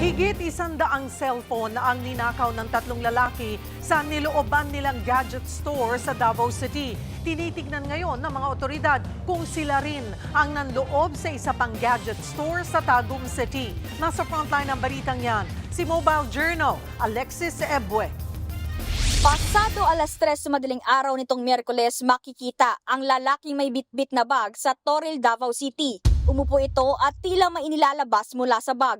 Higit 100 cellphone ang ninakaw ng tatlong lalaki sa nilooban nilang gadget store sa Davao City. Tinitignan ngayon ng mga otoridad kung sila rin ang nanloob sa isa pang gadget store sa Tagum City. Nasa frontline ng balitang yan, si Mobile Journal, Alexis Ebue. Pasado alas 3 sa madaling araw nitong Miyerkules, makikita ang lalaking may bitbit na bag sa Toril, Davao City. Umupo ito at tila may inilalabas mula sa bag.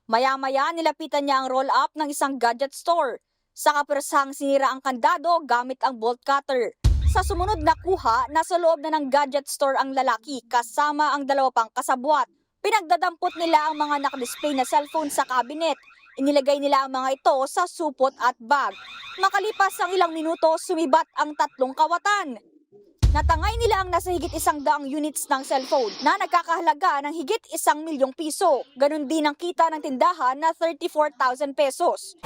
Maya-maya nilapitan niya ang roll-up ng isang gadget store. Sa kapersahang sinira ang kandado gamit ang bolt cutter. Sa sumunod na kuha, nasa loob na ng gadget store ang lalaki kasama ang dalawa pang kasabwat. Pinagdadampot nila ang mga nakadisplay na cellphone sa cabinet. Inilagay nila ang mga ito sa supot at bag. Makalipas ang ilang minuto, sumibat ang tatlong kawatan. Natangay nila ang nasa higit 100 units ng cellphone na nagkakahalaga ng higit 1 milyong piso. Ganon din ang kita ng tindahan na 34,000 pesos.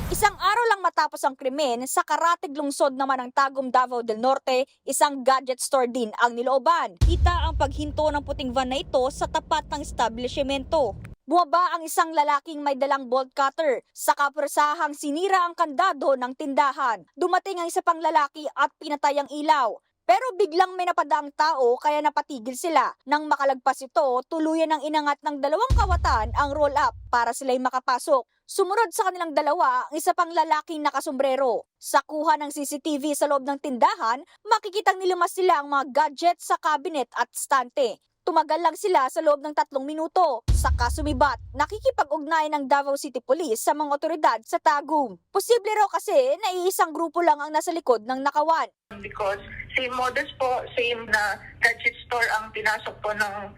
Isang araw lang matapos ang krimen, sa Karatig lungsod naman ng Tagum, Davao del Norte, isang gadget store din ang nilooban. Kita ang paghinto ng puting van na ito sa tapat ng establishmento. Bumaba ang isang lalaking may dalang bolt cutter. Sa kapersahang sinira ang kandado ng tindahan. Dumating ang isa pang lalaki at pinatay ang ilaw. Pero biglang may napadaang tao kaya napatigil sila. Nang makalagpas ito, tuluyan ang inangat ng dalawang kawatan ang roll-up para sila'y makapasok. Sumunod sa kanilang dalawa, ang isa pang lalaking nakasombrero. Sa kuha ng CCTV sa loob ng tindahan, makikitang nilimas sila ang mga gadget sa cabinet at stante. Tumagal lang sila sa loob ng 3 minuto. Saka sumibat, nakikipag-ugnay ng Davao City Police sa mga otoridad sa Tagum. Posible raw kasi na iisang grupo lang ang nasa likod ng nakawan. Because same modus po, same na gadget store ang pinasok po ng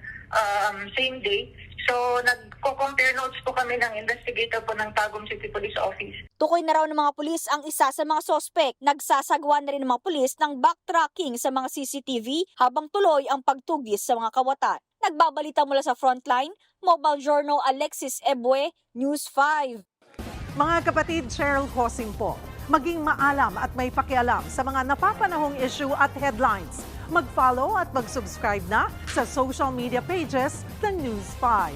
same day. So nagko-compare notes po kami ng investigator po ng Tagum City Police Office. Tukoy na raw ng mga pulis ang isa sa mga sospek. Nagsasagawa na rin ng mga pulis ng backtracking sa mga CCTV habang tuloy ang pagtugis sa mga kawatan. Nagbabalita mula sa frontline, Mobile Journal Alexis Ebue, News 5. Mga kapatid, Cheryl Hosing po. Maging maalam at may pakialam sa mga napapanahong issue at headlines. Mag-follow at mag-subscribe na sa social media pages ng News 5.